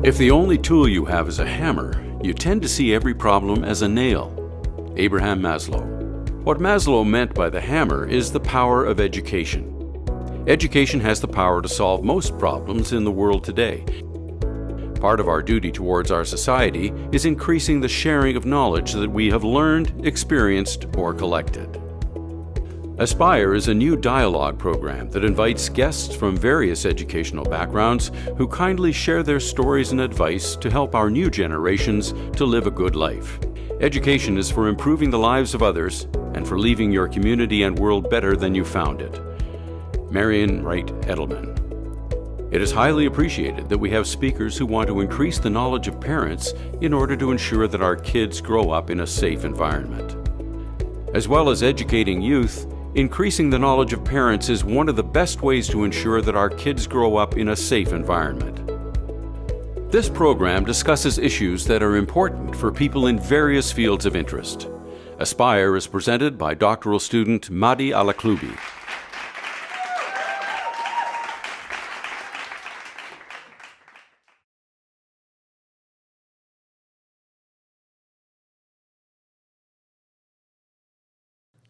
If the only tool you have is a hammer, you tend to see every problem as a nail. Abraham Maslow. What Maslow meant by the hammer is the power of education. Education has the power to solve most problems in the world today. Part of our duty towards our society is increasing the sharing of knowledge that we have learned, experienced, or collected. Aspire is a new dialogue program that invites guests from various educational backgrounds who kindly share their stories and advice to help our new generations to live a good life. Education is for improving the lives of others and for leaving your community and world better than you found it. Marion Wright Edelman. It is highly appreciated that we have speakers who want to increase the knowledge of parents in order to ensure that our kids grow up in a safe environment. As well as educating youth, increasing the knowledge of parents is one of the best ways to ensure that our kids grow up in a safe environment. This program discusses issues that are important for people in various fields of interest. Aspire is presented by doctoral student Mehdi Al-Aklubi.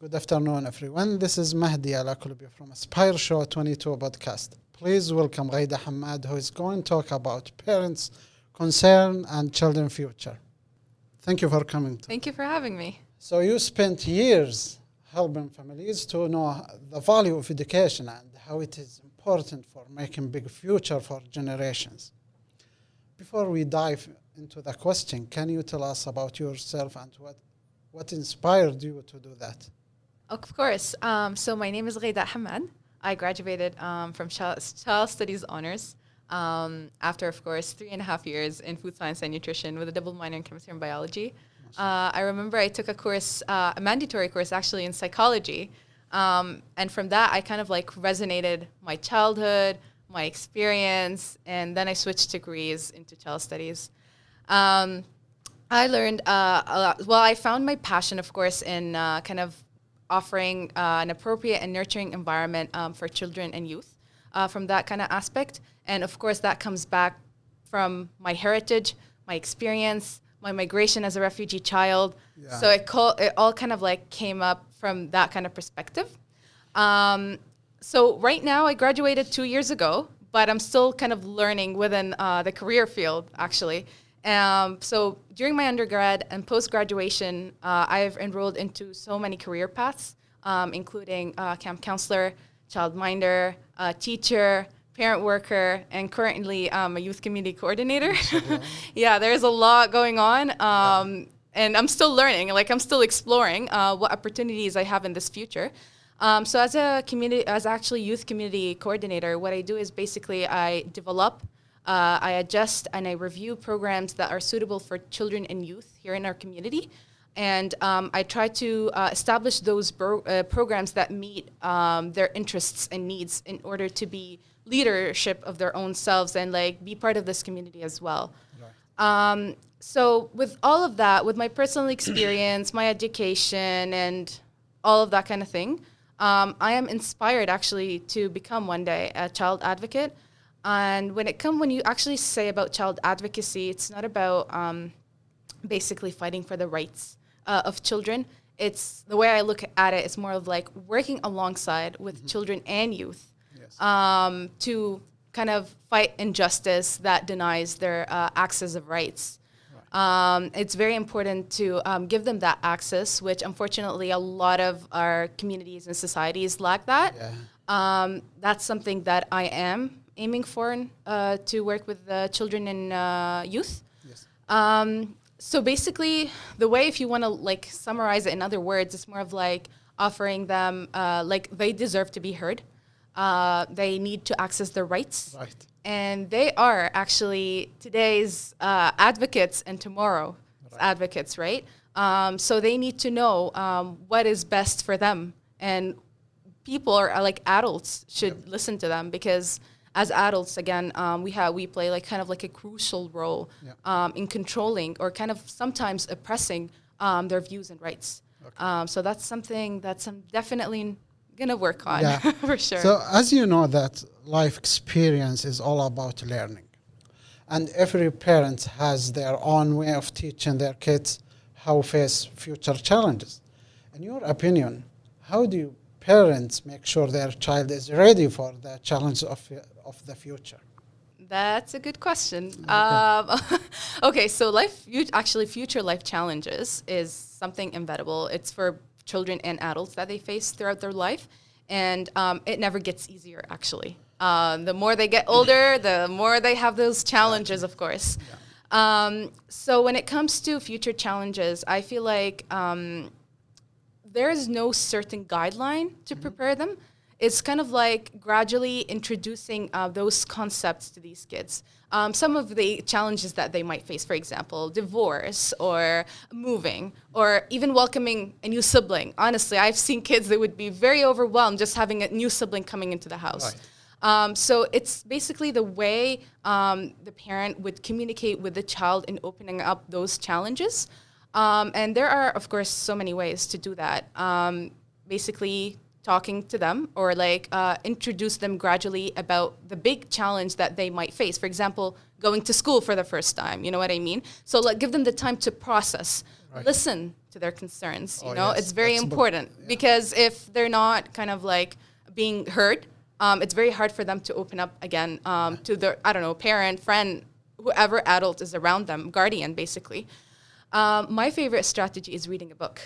Good afternoon, everyone. This is Mehdi Al-Aklubi from Aspire Show 22 podcast. Please welcome غيداء Hamad, who is going to talk about parents' concern and children's future. Thank you for coming. Thank you for having me. So you spent years helping families to know the value of education and how it is important for making big future for generations. Before we dive into the question, can you tell us about yourself and what inspired you to do that? Of course. So my name is غيداء Hamad. I graduated from Child Studies Honors after, of course, 3.5 years in food science and nutrition with a double minor in chemistry and biology. I remember I took a course, a mandatory course actually in psychology. And from that, I kind of like resonated my childhood, my experience, and then I switched degrees into child studies. I learned a lot. Well, I found my passion, of course, in kind of offering an appropriate and nurturing environment for children and youth from that kind of aspect. And of course, that comes back from my heritage, my experience, my migration as a refugee child. Yeah. So it all kind of like came up from that kind of perspective. So right now, I graduated 2 years ago, but I'm still kind of learning within the career field, actually. So during my undergrad and post-graduation, I've enrolled into so many career paths, including camp counselor, childminder, teacher, parent worker, and currently a youth community coordinator. Yeah, there's a lot going on, and I'm still learning. Like I'm still exploring what opportunities I have in this future. So as actually youth community coordinator, what I do is basically I develop, I adjust, and I review programs that are suitable for children and youth here in our community. And I try to establish those programs that meet their interests and needs in order to be leadership of their own selves and like be part of this community as well. Right. So with all of that, with my personal experience, my education, and all of that kind of thing, I am inspired actually to become one day a child advocate. And when you actually say about child advocacy, it's not about basically fighting for the rights of children. It's the way I look at it. It's more of like working alongside with children and youth, yes, to kind of fight injustice that denies their access of rights. Right. It's very important to give them that access, which unfortunately a lot of our communities and societies lack that. Yeah. That's something that I am aiming for to work with children and youth. Yes. So basically, the way, if you want to like summarize it in other words, it's more of like offering them like they deserve to be heard. They need to access their rights. Right. And they are actually today's advocates and tomorrow's advocates, right? So they need to know what is best for them. And people are like adults should listen to them, because as adults, again, we play like kind of like a crucial role in controlling or kind of sometimes oppressing their views and rights. Okay. So that's something that I'm definitely gonna work on for sure. So as you know that life experience is all about learning. and every parent has their own way of teaching their kids how face future challenges. In your opinion, how do parents make sure their child is ready for the challenge of the future? That's a good question. Okay, so future life challenges is something inevitable. It's for children and adults that they face throughout their life, and it never gets easier, actually. The more they get older, the more they have those challenges, of course. Yeah. So when it comes to future challenges, I feel like there is no certain guideline to prepare them. It's kind of like gradually introducing those concepts to these kids. Some of the challenges that they might face, for example, divorce or moving or even welcoming a new sibling. Honestly, I've seen kids that would be very overwhelmed just having a new sibling coming into the house. Right. So it's basically the way the parent would communicate with the child in opening up those challenges. And there are, of course, so many ways to do that. Basically, talking to them or introduce them gradually about the big challenge that they might face. For example, going to school for the first time, you know what I mean? So give them the time to process, right. Listen to their concerns, yes, it's very important because if they're not kind of being heard, it's very hard for them to open up again to their, parent, friend, whoever adult is around them, guardian, basically. My favorite strategy is reading a book.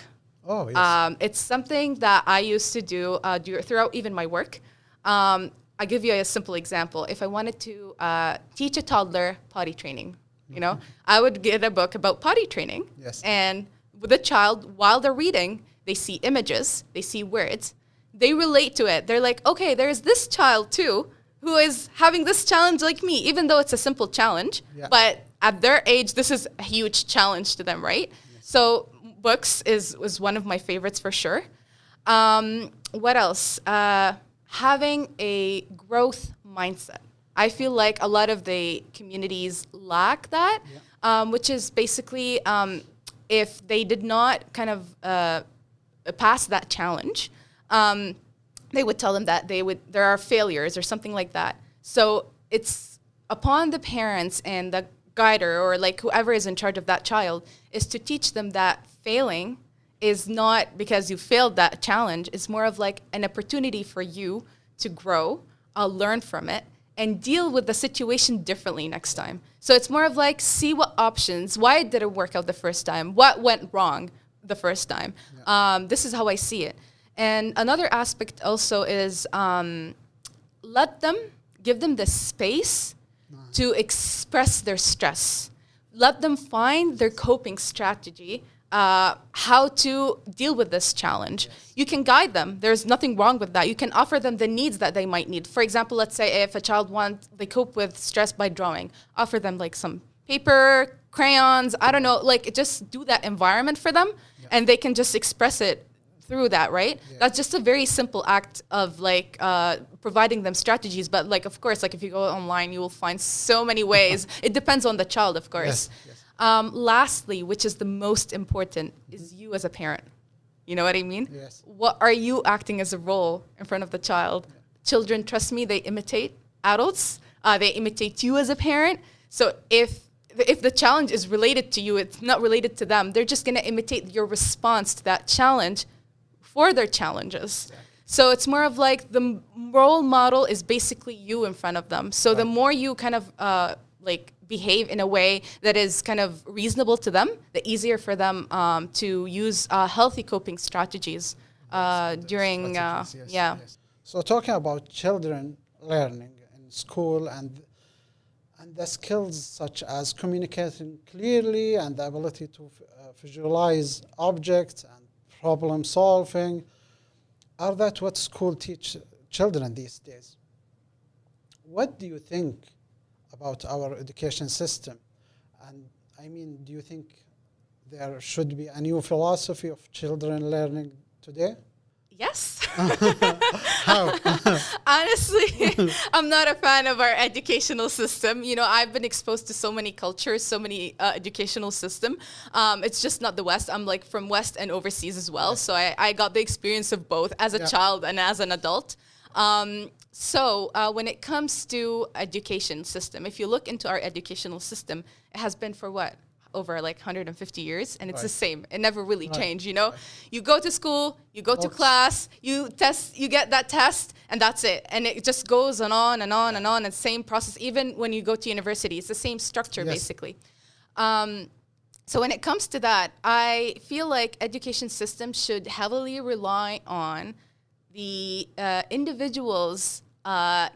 Oh, yes. It's something that I used to do throughout even my work. I'll give you a simple example. If I wanted to teach a toddler potty training, I would get a book about potty training. Yes. And with a child, while they're reading, they see images, they see words, they relate to it. They're like, okay, there's this child too who is having this challenge like me, even though it's a simple challenge. Yeah. But at their age, this is a huge challenge to them, right? Yes. So books was one of my favorites for sure. What else? Having a growth mindset. I feel like a lot of the communities lack that, which is basically if they did not kind of pass that challenge, they would tell them that there are failures or something like that. So it's upon the parents and the guider or whoever is in charge of that child is to teach them that failing is not because you failed that challenge. It's more of an opportunity for you to grow, learn from it, and deal with the situation differently next time. So it's more of see what options, why did it work out the first time, what went wrong the first time. Yeah. This is how I see it. And another aspect also is give them the space to express their stress. Let them find their coping strategy, how to deal with this challenge. Yes. You can guide them. There's nothing wrong with that. You can offer them the needs that they might need. For example, let's say if a child they cope with stress by drawing, offer them some paper, crayons, just do that environment for them, and they can just express it through that, right? Yeah. That's just a very simple act of providing them strategies. But of course, if you go online, you will find so many ways. It depends on the child, of course. Yes. Yes. Lastly, which is the most important, is you as a parent. You know what I mean? Yes. What are you acting as a role in front of the child? Yeah. Children, trust me, they imitate adults. They imitate you as a parent. So if the challenge is related to you, it's not related to them. They're just going to imitate your response to that challenge for their challenges. Exactly. So it's more of the role model is basically you in front of them. So the more you kind of behave in a way that is kind of reasonable to them, the easier for them to use healthy coping strategies during, yes. So talking about children learning in school and the skills such as communicating clearly and the ability to visualize objects and problem solving, are that what school teach children these days? What do you think about our education system? And do you think there should be a new philosophy of children learning today? Yes. How? Honestly, I'm not a fan of our educational system. I've been exposed to so many cultures, so many educational system. It's just not the West. I'm from West and overseas as well. So I got the experience of both as a child and as an adult. When it comes to education system, if you look into our educational system, it has been for what? Over like 150 years, and it's the same. It never really changed, you know? You go to school, you go to class, you test, you get that test, and that's it. And it just goes on and on and on, and same process. Even when you go to university, it's the same structure, basically. So when it comes to that, I feel like education system should heavily rely on the individual's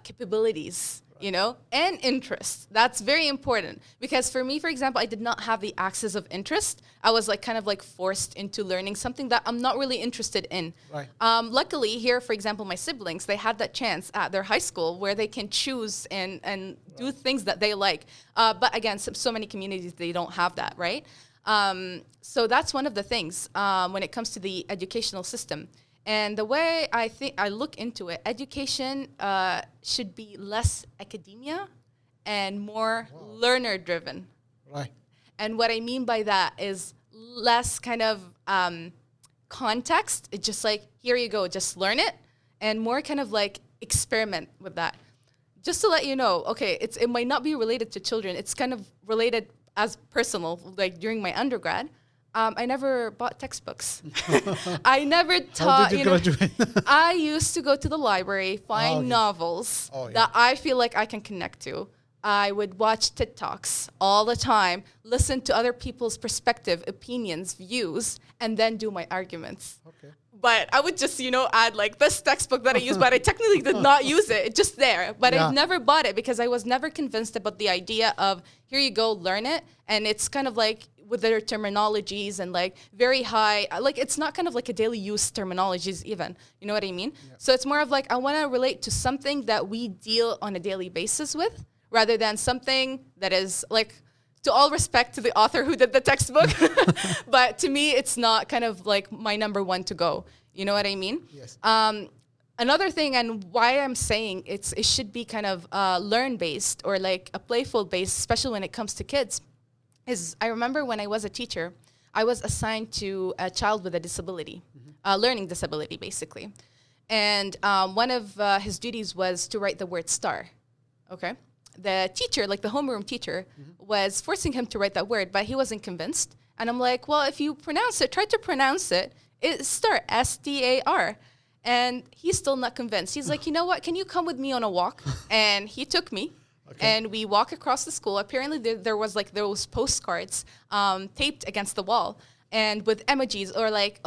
capabilities, you know, and interests. That's very important, because for me, for example, I did not have the access of interest. I was like kind of like forced into learning something that I'm not really interested in. Right. Luckily here, for example, my siblings, they had that chance at their high school where they can choose and do things that they like. But again, so many communities, they don't have that, right? So that's one of the things when it comes to the educational system. And the way I look into it, education should be less academia and more learner-driven. Right. And what I mean by that is less kind of context. It's just like, here you go, just learn it, and more kind of like experiment with that. Just to let you know, okay, it might not be related to children. It's kind of related as personal, like during my undergrad. I never bought textbooks. I never taught. How did you graduate? I used to go to the library, find novels that I feel like I can connect to. I would watch TikToks all the time, listen to other people's perspective, opinions, views, and then do my arguments. Okay. But I would just, add like this textbook that I use, but I technically did not use it. It's just there. But I've never bought it because I was never convinced about the idea of, here you go, learn it. And it's kind of like, with their terminologies and like very high, like it's not kind of like a daily use terminologies even, you know what I mean? Yeah. So it's more of like, I want to relate to something that we deal on a daily basis with, rather than something that is like, to all respect to the author who did the textbook, but to me, it's not kind of like my number one to go. You know what I mean? Yes. Another thing, and why I'm saying it should be kind of learn-based or like a playful-based, especially when it comes to kids, is I remember when I was a teacher, I was assigned to a child with a disability, learning disability, basically. And one of his duties was to write the word star, okay? The teacher, like the homeroom teacher, was forcing him to write that word, but he wasn't convinced. And I'm like, well, if you pronounce it, try to pronounce it. It's star, S-T-A-R. And he's still not convinced. He's like, you know what, can you come with me on a walk? And he took me. Okay. And we walk across the school. Apparently, there was like those postcards taped against the wall, and with emojis or like,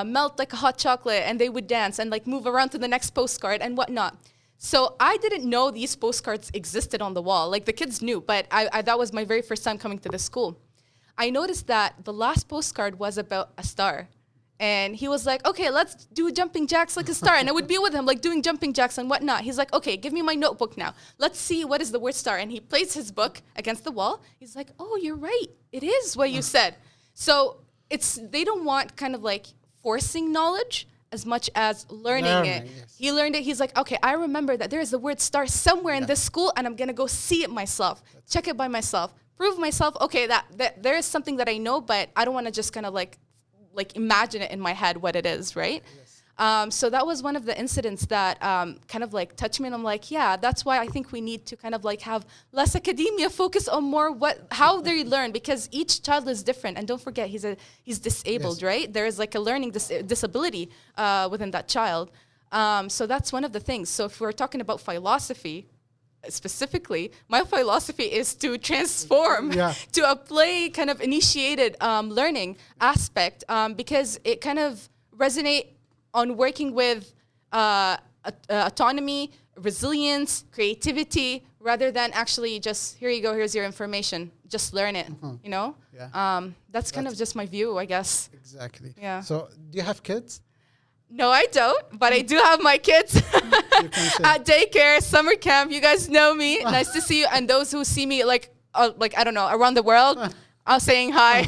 melt like a hot chocolate, and they would dance and like move around to the next postcard and whatnot. So I didn't know these postcards existed on the wall. Like the kids knew, but I that was my very first time coming to the school. I noticed that the last postcard was about a star. And he was like, okay, let's do jumping jacks like a star. And I would be with him, like doing jumping jacks and whatnot. He's like, okay, give me my notebook now. Let's see what is the word star. And he placed his book against the wall. He's like, oh, you're right. It is what you said. So they don't want kind of like forcing knowledge as much as learning it. Yes. He learned it. He's like, okay, I remember that there is the word star somewhere in this school, and I'm going to go see it myself, check it by myself, prove myself, okay, that there is something that I know, but I don't want to just kind of like imagine it in my head what it is, right? Yes. So that was one of the incidents that kind of like touched me, and I'm like, yeah, that's why I think we need to kind of like have less academia, focus on more how they learn, because each child is different. And don't forget, he's disabled, right? There is like a learning disability within that child. So that's one of the things. So if we're talking about philosophy, specifically, my philosophy is to transform to a play kind of initiated learning aspect, because it kind of resonate on working with autonomy, resilience, creativity, rather than actually just, here you go, here's your information, just learn it, you know? Yeah. That's kind of just my view, I guess. Exactly. Yeah. So do you have kids? No, I don't, but I do have my kids at daycare, summer camp. You guys know me. Nice to see you. And those who see me, like I don't know, around the world, I'm saying hi.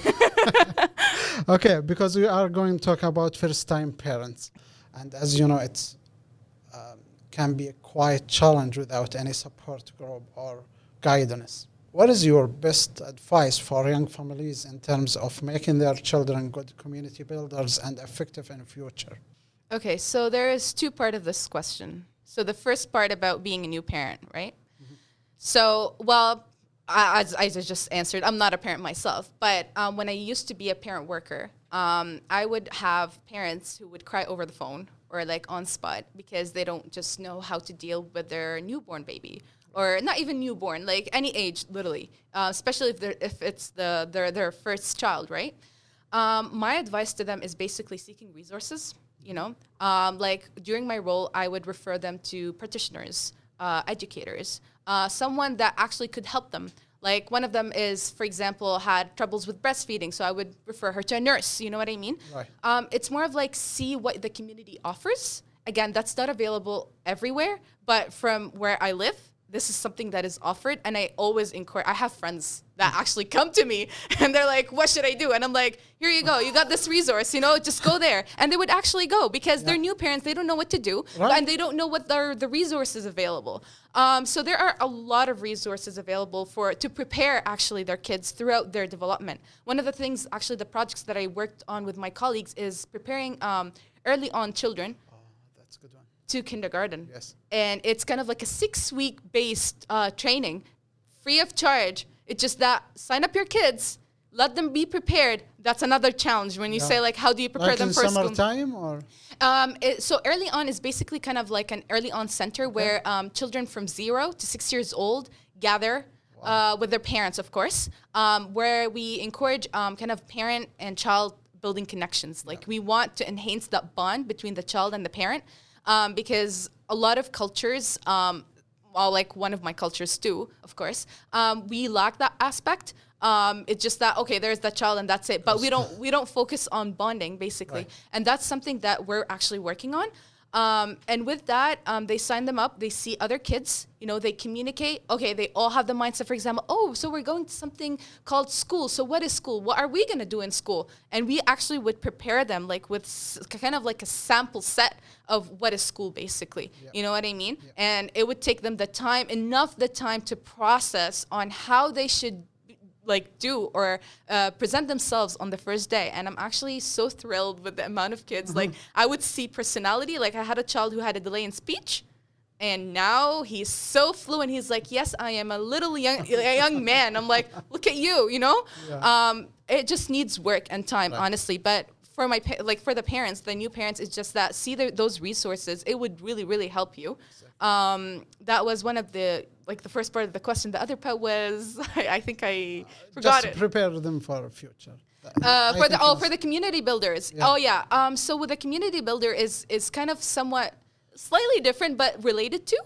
Okay, because we are going to talk about first-time parents. And as you know, it can be a quite challenge without any support group or guidance. What is your best advice for young families in terms of making their children good community builders and effective in the future? Okay, so there is two parts of this question. So the first part about being a new parent, right? So, well, as I just answered, I'm not a parent myself, but when I used to be a parent worker, I would have parents who would cry over the phone or like on spot because they don't just know how to deal with their newborn baby, or not even newborn, like any age, literally, especially if it's their first child, right? My advice to them is basically seeking resources. You know, like during my role, I would refer them to practitioners, educators, someone that actually could help them. Like one of them is, for example, had troubles with breastfeeding, so I would refer her to a nurse. You know what I mean? Right. It's more of like see what the community offers. Again, that's not available everywhere, but from where I live, this is something that is offered, and I always encourage. I have friends that actually come to me, and they're like, "What should I do?" And I'm like, "Here you go. You got this resource. You know, just go there." And they would actually go because they're new parents. They don't know what to do, and they don't know what the resources available. So there are a lot of resources available to prepare actually their kids throughout their development. One of the things, actually, the projects that I worked on with my colleagues is preparing early on children to kindergarten. Yes. And it's kind of like a 6-week based training, free of charge. It's just that sign up your kids, let them be prepared. That's another challenge when you say like, how do you prepare like them in for school? summertime or? So early on is basically kind of like an early on center where children from 0 to 6 years old gather with their parents, of course, where we encourage kind of parent and child building connections. Like we want to enhance that bond between the child and the parent. Because a lot of cultures, well, like one of my cultures too, of course, we lack that aspect. It's just that, okay, there's that child and that's it. But we don't focus on bonding, basically. Right. And that's something that we're actually working on. And with that, they sign them up. They see other kids. You know, they communicate. Okay, they all have the mindset, for example, oh, so we're going to something called school. So what is school? What are we going to do in school? And we actually would prepare them like with kind of like a sample set of what is school, basically. Yep. You know what I mean? Yep. And it would take them the time to process on how they should like do or present themselves on the first day. And I'm actually so thrilled with the amount of kids. Like I would see personality. Like I had a child who had a delay in speech, and now he's so fluent. He's like, yes, I am a young man. I'm like, look at you, you know? Yeah. It just needs work and time, honestly. But for for the parents, the new parents, it's just that those resources, it would really, really help you. That was one of the first part of the question. The other part was, I think I forgot it. Just prepare them for the future. For the community builders. Yeah. Oh yeah. So with the community builder is kind of somewhat slightly different, but related to.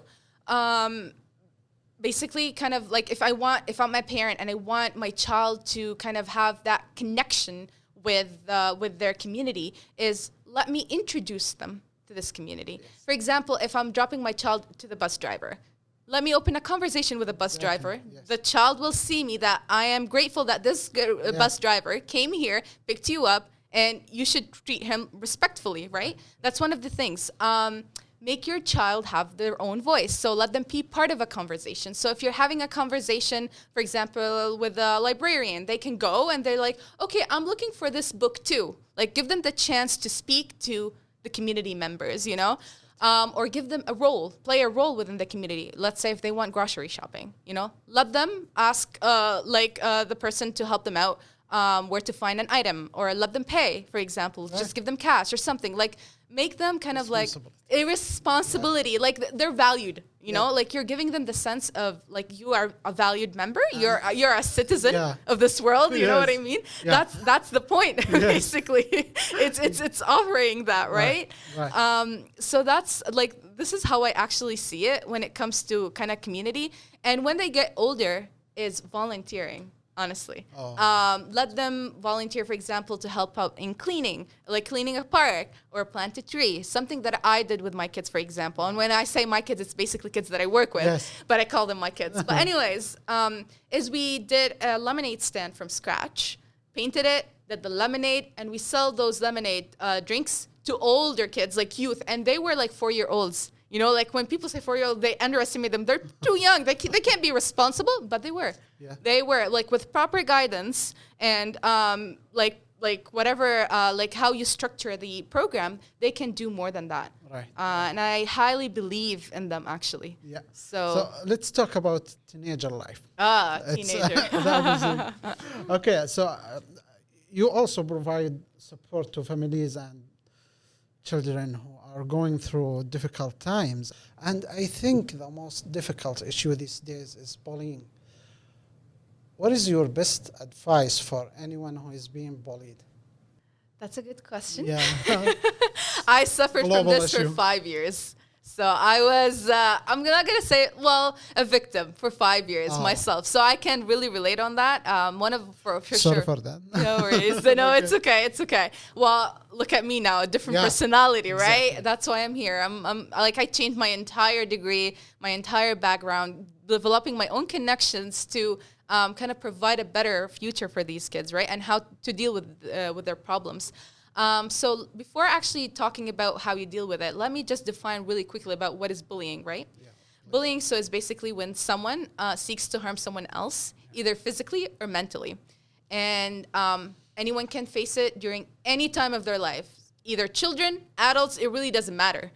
Basically, kind of like if I'm a parent and I want my child to kind of have that connection with their community, is let me introduce them to this community. Yes. For example, if I'm dropping my child to the bus driver, let me open a conversation with the bus driver. Yes. The child will see me that I am grateful that this bus driver came here, picked you up, and you should treat him respectfully, right? That's one of the things. Make your child have their own voice. So let them be part of a conversation. So if you're having a conversation, for example, with a librarian, they can go and they're like, okay, I'm looking for this book too. Like give them the chance to speak to the community members, you know, or give them play a role within the community. Let's say if they want grocery shopping, you know, let them ask the person to help them out where to find an item, or let them pay, for example, just give them cash or something. Like make them kind of like a responsibility, like they're valued, you know, like you're giving them the sense of like you are a valued member, you're a citizen of this world, you know what I mean? That's the point, basically. It's offering that, right? So that's like, this is how I actually see it when it comes to kind of community. And when they get older is volunteering. Honestly, let them volunteer, for example, to help out in cleaning, like cleaning a park or plant a tree, something that I did with my kids, for example. And when I say my kids, it's basically kids that I work with, but I call them my kids. But anyways, is we did a lemonade stand from scratch, painted it, did the lemonade, and we sell those lemonade drinks to older kids, like youth, and they were like 4-year-olds. You know, like when people say 4-year-old, they underestimate them. They're too young. They can't be responsible, but they were. Yeah. They were, like with proper guidance and like like whatever, like how you structure the program, they can do more than that. Right. And I highly believe in them, actually. Yeah. So let's talk about teenager life. Teenager. That is okay. So you also provide support to families and children who are going through difficult times. And I think the most difficult issue these days is bullying. What is your best advice for anyone who is being bullied? That's a good question. Yeah. I suffered from Global this issue. for 5 years. So I was, I'm not going to say, well, a victim for 5 years myself. So I can really relate on that. For Sorry sure. for that. No worries. No, it's okay. It's okay. Well, look at me now, a different personality, right? Exactly. That's why I'm here. I'm like, I changed my entire degree, my entire background, developing my own connections to kind of provide a better future for these kids, right? And how to deal with their problems. So before actually talking about how you deal with it, let me just define really quickly about what is bullying, right? Yeah. Bullying, so is basically when someone seeks to harm someone else, either physically or mentally. And anyone can face it during any time of their life, either children, adults, it really doesn't matter.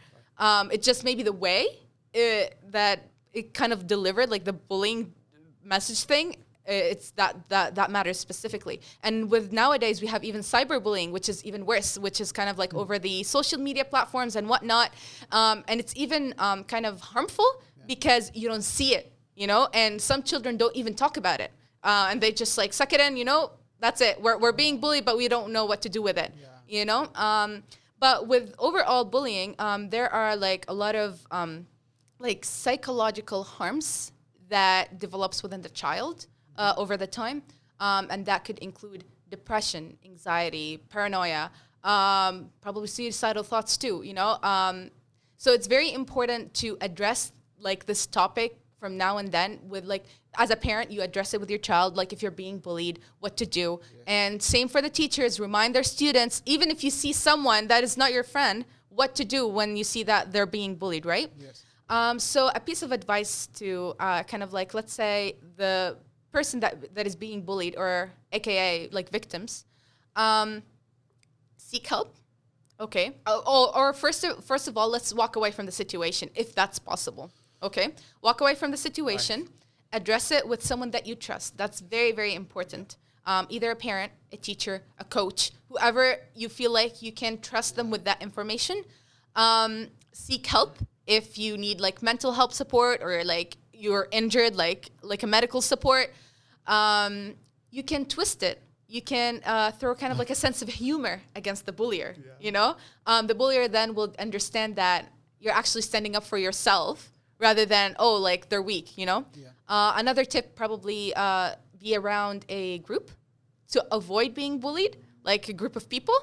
It just may be the way that it kind of delivered, like the bullying message thing, it's that matters specifically. And with nowadays, we have even cyberbullying, which is even worse, which is kind of like over the social media platforms and whatnot. And it's even kind of harmful because you don't see it, you know, and some children don't even talk about it. And they just like suck it in, you know, that's it. We're being bullied, but we don't know what to do with it, you know. But with overall bullying, there are like a lot of like psychological harms that develops within the child over the time, and that could include depression, anxiety, paranoia, probably suicidal thoughts too, you know. So it's very important to address like this topic from now and then with like, as a parent, you address it with your child, like if you're being bullied, what to do. And same for the teachers, remind their students, even if you see someone that is not your friend, what to do when you see that they're being bullied, right? Yes. So a piece of advice to kind of like, let's say the person that is being bullied, or AKA like victims, seek help. Okay. Or first of all, let's walk away from the situation if that's possible. Okay. Walk away from the situation, address it with someone that you trust. That's very, very important. Either a parent, a teacher, a coach, whoever you feel like you can trust them with that information. Seek help if you need like mental health support, or like you're injured, like a medical support. You can twist it. You can throw kind of like a sense of humor against the bullier, you know? The bullier then will understand that you're actually standing up for yourself rather than, oh, like they're weak, you know? Another tip, probably be around a group to avoid being bullied, like a group of people.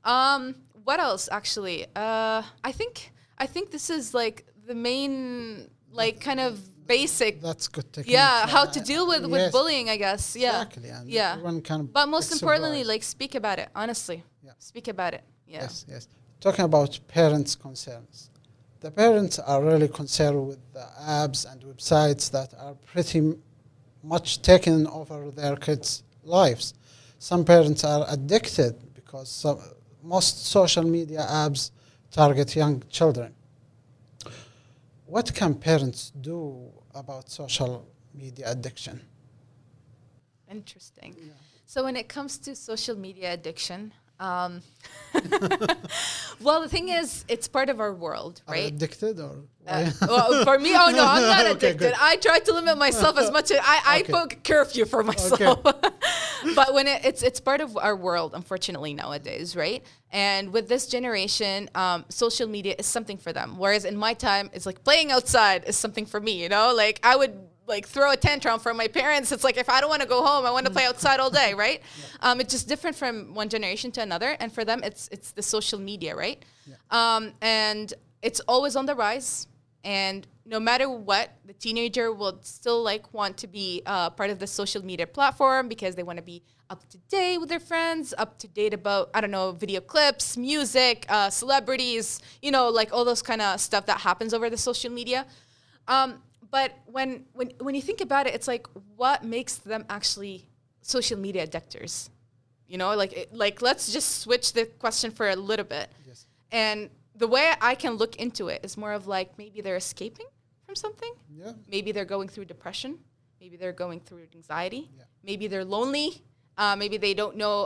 What else, actually? I think this is like the main, like kind of basic. That's good technique. Yeah, how to deal with bullying, I guess. Yeah. Exactly. And yeah. everyone can But most importantly, exercise. like speak about it, honestly. Yeah. Speak about it. Yeah. Yes. Talking about parents' concerns. The parents are really concerned with the apps and websites that are pretty much taking over their kids' lives. Some parents are addicted because most social media apps target young children. What can parents do about social media addiction? Interesting. Yeah. So when it comes to social media addiction, well, the thing is, it's part of our world, right? Are addicted or? Well, for me, oh no, I'm not addicted. Okay, I try to limit myself as much as I put curfew for myself. Okay. But when it's part of our world, unfortunately, nowadays, right? And with this generation, social media is something for them. Whereas in my time, it's like playing outside is something for me, you know? Like I would like throw a tantrum for my parents. It's like, if I don't want to go home, I want to play outside all day, right? Yeah. It's just different from one generation to another. And for them, it's the social media, right? Yeah. And it's always on the rise. And no matter what, the teenager will still like want to be part of the social media platform because they want to be up to date with their friends, up to date about, I don't know, video clips, music, celebrities, you know, like all those kind of stuff that happens over the social media. But when you think about it, it's like, what makes them actually social media addictors? You know, like let's just switch the question for a little bit. Yes. And the way I can look into it is more of like maybe they're escaping from something. Yeah. Maybe they're going through depression. Maybe they're going through anxiety. Yeah. Maybe they're lonely. Maybe they don't know,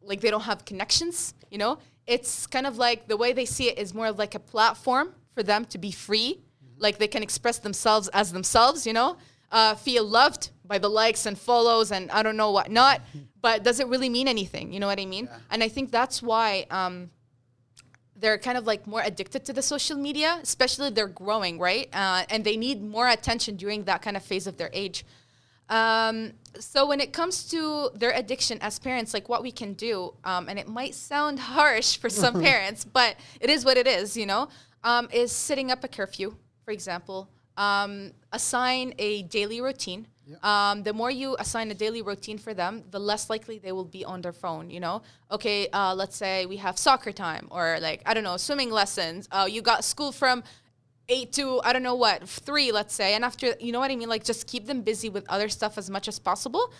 like they don't have connections, you know? It's kind of like the way they see it is more of like a platform for them to be free. Like they can express themselves as themselves, you know? Feel loved by the likes and follows and I don't know what not, but does it really mean anything? You know what I mean? Yeah. And I think that's why they're kind of like more addicted to the social media, especially they're growing, right? And they need more attention during that kind of phase of their age. So when it comes to their addiction as parents, like what we can do, and it might sound harsh for some parents, but it is what it is, you know, is setting up a curfew, for example, assign a daily routine. Yep. The more you assign a daily routine for them, the less likely they will be on their phone, you know? Okay, let's say we have soccer time or like, I don't know, swimming lessons. You got school from 8 to, I don't know what, 3, let's say. And after, you know what I mean? Like just keep them busy with other stuff as much as possible.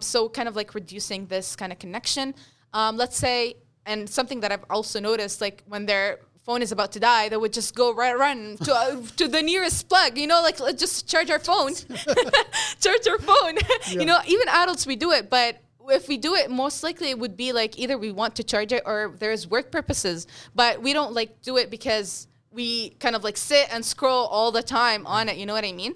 So kind of like reducing this kind of connection. Let's say, and something that I've also noticed, like when their phone is about to die, they would just go run to the nearest plug, you know, like let's just charge our phone, charge our phone. Yeah. You know, even adults, we do it, but if we do it, most likely it would be like either we want to charge it or there's work purposes, but we don't like do it because we kind of like sit and scroll all the time on it. You know what I mean?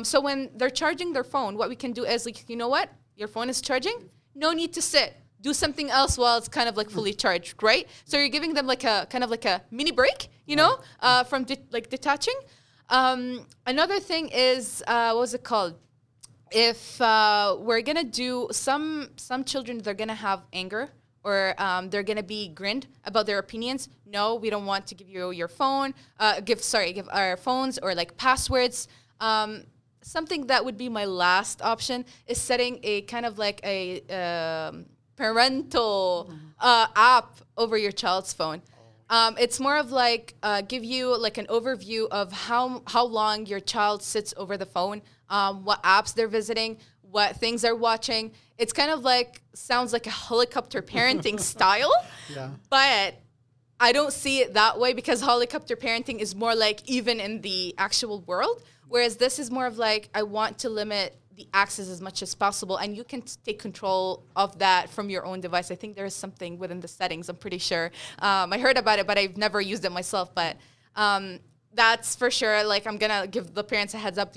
So when they're charging their phone, what we can do is like, you know what? Your phone is charging. No need to sit. Do something else while it's kind of like fully charged, right? So you're giving them like a kind of like a mini break, you know, from like detaching. Another thing is, what was it called? If we're gonna do some children, they're gonna have anger or they're gonna be grinned about their opinions. No, we don't want to give you your phone. Give our phones or like passwords. Something that would be my last option is setting a kind of like a parental app over your child's phone. It's more of like give you like an overview of how long your child sits over the phone, what apps they're visiting, what things they're watching. It's kind of like, sounds like a helicopter parenting style, Yeah. but I don't see it that way because helicopter parenting is more like even in the actual world, whereas this is more of like, I want to limit the access as much as possible, and you can take control of that from your own device. I think there is something within the settings, I'm pretty sure. I heard about it, but I've never used it myself, but that's for sure. Like, I'm gonna give the parents a heads up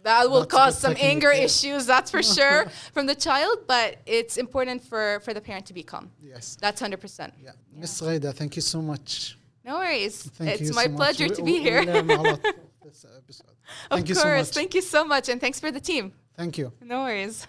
that will cause some anger issues, that's for sure, from the child, but it's important for the parent to be calm. Yes. That's 100%. Yeah. Miss غيداء, thank you so much. No worries. Thank you It's my so much. pleasure to be We here. learned a lot from this episode. Thank you so much. Thank you so much, and thanks for the team. Thank you. No worries.